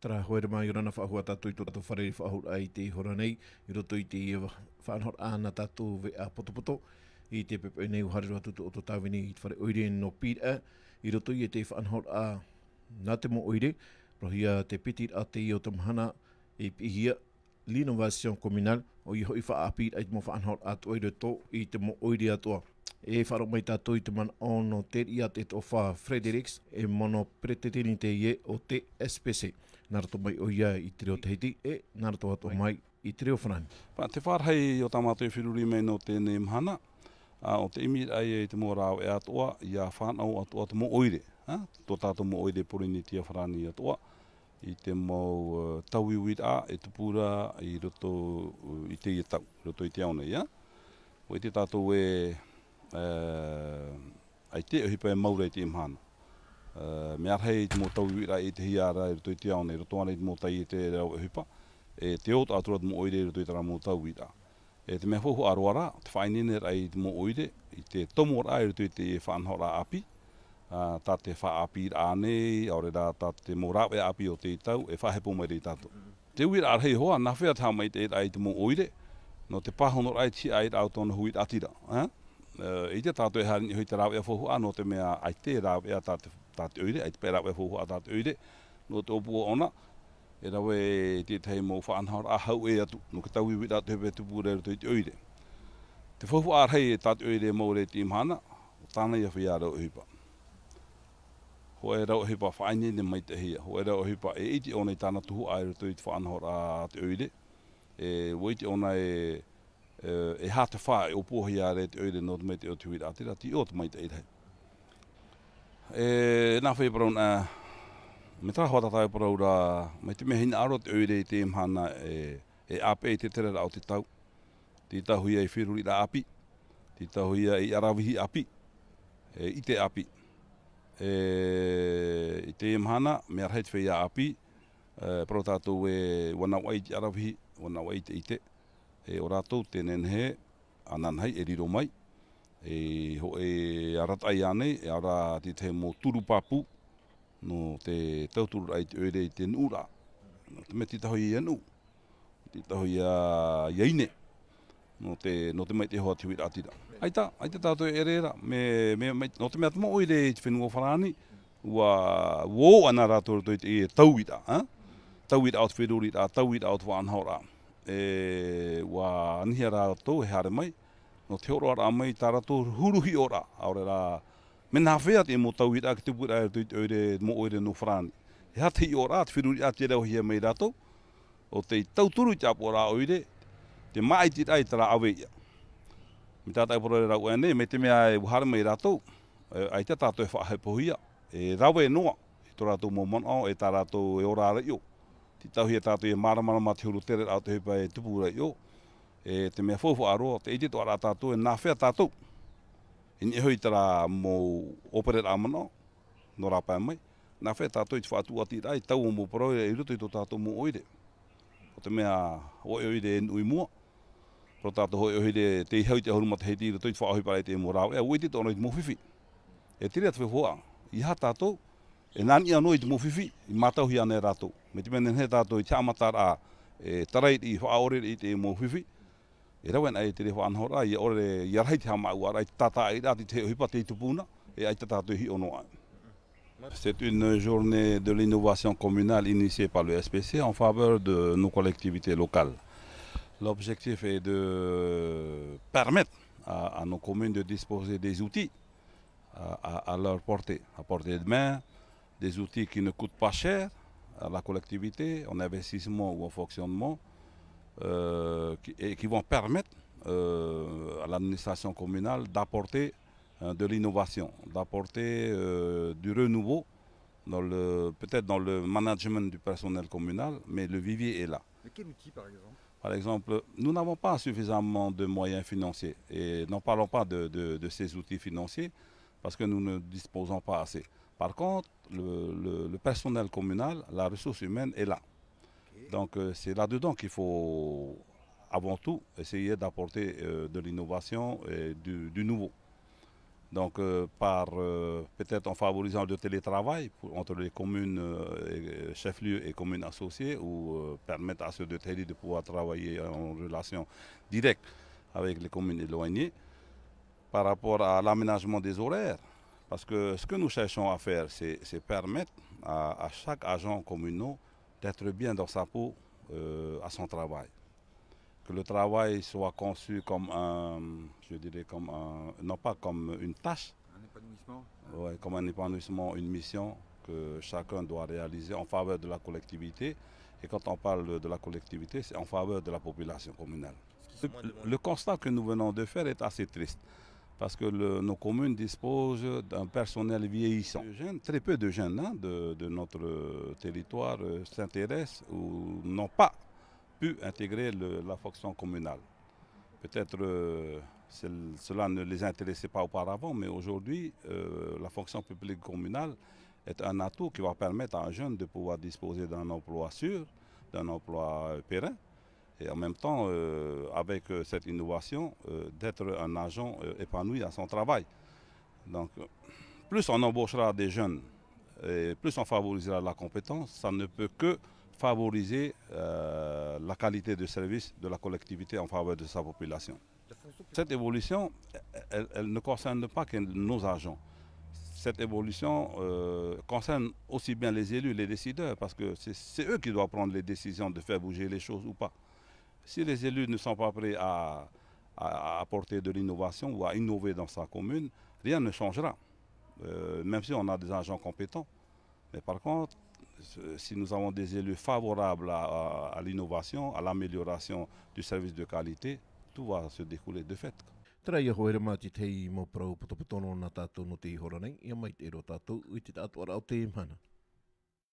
Tara hoere mai i rana whaahua tātou i tō tātou whare i whaahura i te hora nei, i roto i te whanhor āna tātou ve a potopoto, i te pepe nei uharero atu o tō tāwini i te whare oire no pira, i roto i te whanhor a nā te mo oire, rohia te pitir a te i o tamhana i pihia, l'innovation communal, o i hoi whaapir ai te mo whanhor a te oire tō i te mo oire atua. E wharo mai tātou i te man ono te i a te tofa Fredericks, e mono pretetini te ie o te SPC. Narato mai o ia i te reo Tahiti, e narato ato mai i te reo Whanani. Te whārhei o tāmato i whiruri mai no tēnei mhana, o te imi ai e te mō rāo e atoa, i a whanau atoa te mō oire. Tō tātou mō oire porini tia wharani atoa, i te mō tauiwit a, e tupura i roto i te i tau, roto i te auna ia. O i te tātou e ai te ohipa e maura i te mhana. Me arhei te mō tauiwira i te hiara i roto i te aone, roto ana i te mō tai i te reo e hipa, e te ota atura te mō oire i roto i tara mō tauiwira. E te mea whohu aroara, te whainene rai i te mō oire, i te tomora i roto i te whanhora api, tā te whaapi ānei, aore rā tā te mō rawe api o te i tau, e whahepo mai rei tātou. Te uira arhei hoa, nā whea tā mai te rai i te mō oire, no te pahono rai ti ai rau tōna huit atira. I te tātou e harini hoi te rawe a whohu no te mea ai te rawe a tā te oire, ai te pēra e whohu a tā te oire, no te opua ona, e rawe te tei mō whaanhara a hau e atu, no ka tauiwi rā te hepe tupura e te oire. Te whohu ārhei e tā te oire mōre te imhana, o tāna ia whia rau hipa. Ho e rau hipa whaine ne mai te hia, ho e rau hipa e iti ona i tāna tuhu ai rato i te whaanhara a te oire, e woiti ona e hata wha e opua hia re te oire no te mai te o te huira atira, ti o te mai te eirei. Nā whai parau me tara hoa tatai parau rā, mai te mehina aro te oire i te mhana e ape i te tere rao te tau. Ti tahuia i whiruri rā api, ti tahuia i arawihi api, i te api. I te mhana, me arhei te whai api, parau tātou e wanawai te arawihi, wanawai te ite. O rātou te nenhe, ananhai e riro mai. Ho e aratai anei, e ara te mō turupapu, no te tauturu ai te oire i te nura. No te me titahui i anu, titahui a ieine, no te mai te hoa te huira atira. Aita tātou e reira, no te mea tamo oire i te whenua wharani, ua wō ana rātou i te tauira, tauira au te whiruri rā, tauira au te wānhaora. Ua anhia rātou e hare mai, no te ora ara mai tā rātou huruhi ora, aore rā, me nā whea te mō tauira ki te pura e te oire, mō oire no wharani. He hata i ora, te whiruri a te reo hia mai rātou, o te tauturu i te apo rā oire, te mai ti rai tara awe ia. Me tātai pora rau e nei, me te mea e uhara mai rātou, ai te tātou e whaahepohia, e rawe noa, i tō rātou mō mana, e tā rātou e ora ara io. Ti tauhia tātou e maramara te huru tere rātou te hepa e tupura io, te mea whauwha aroa, te iti tō ara tātou, e nā whea tātou. I ni hoi tara mō opere rā mana, no rāpai mai, nā whea tātou i te whātua ati rai, tau o mō parau e ruto i tō tātou mō oire. O te mea hoi oire e nui mua, pro tātou hoi oire te i hau te ahuruma te heiti, ruto i te whaohi parai te mō rāo, e uiti tōna i te mō whiwhi. E tiri atu whewhoa, i ha tātou, e nani anō i te mō whiwhi, i mātauhi ane rātou. Me te menen he tātou i te amatara, tarai i whaore i te mō whiwhi, e rawen ai te rewa anhora, i ore i arhei te hama ua, ai tata i rāti te hipa te tupuna, e ai tātou hi ono ai. C'est une journée de l'innovation communale initiée par le SPC en faveur de nos collectivités locales. L'objectif est de permettre à nos communes de disposer des outils à leur portée, à portée de main, des outils qui ne coûtent pas cher à la collectivité, en investissement ou en fonctionnement, et qui vont permettre à l'administration communale d'apporter de l'innovation, d'apporter du renouveau, peut-être dans le management du personnel communal, mais le vivier est là. Mais quel outil par exemple? Par exemple, nous n'avons pas suffisamment de moyens financiers et n'en parlons pas de ces outils financiers parce que nous ne disposons pas assez. Par contre, le personnel communal, la ressource humaine est là. Donc c'est là-dedans qu'il faut avant tout essayer d'apporter de l'innovation et du nouveau. Donc, peut-être en favorisant le télétravail entre les communes chefs-lieux et communes associées, ou permettre à ceux de Teli de pouvoir travailler en relation directe avec les communes éloignées. Par rapport à l'aménagement des horaires, parce que ce que nous cherchons à faire, c'est permettre à chaque agent communal d'être bien dans sa peau à son travail. Que le travail soit conçu comme je dirais non pas comme une tâche, Un épanouissement. ouais, comme un épanouissement, une mission que chacun doit réaliser en faveur de la collectivité. Et quand on parle de la collectivité, c'est en faveur de la population communale. Le constat que nous venons de faire est assez triste, parce que nos communes disposent d'un personnel vieillissant. Très peu de jeunes de notre territoire s'intéressent ou n'ont pas pu intégrer la fonction communale. Peut-être cela ne les intéressait pas auparavant, mais aujourd'hui, la fonction publique communale est un atout qui va permettre à un jeune de pouvoir disposer d'un emploi sûr, d'un emploi pérenne, et en même temps, avec cette innovation, d'être un agent épanoui à son travail. Donc, plus on embauchera des jeunes, et plus on favorisera la compétence, ça ne peut que favoriser la qualité de service de la collectivité en faveur de sa population. Cette évolution, elle ne concerne pas que nos agents. Cette évolution concerne aussi bien les élus, les décideurs, parce que c'est eux qui doivent prendre les décisions de faire bouger les choses ou pas. Si les élus ne sont pas prêts à apporter de l'innovation ou à innover dans sa commune, rien ne changera, même si on a des agents compétents. Mais par contre, si nous avons des élus favorables à l'innovation, à l'amélioration du service de qualité, tout va se découler de fait. Tara ia hoere mā te tei mo prau putoputono na tātou no te i hora nei, ia mai te ero tātou, ui te tātou ara o te mana.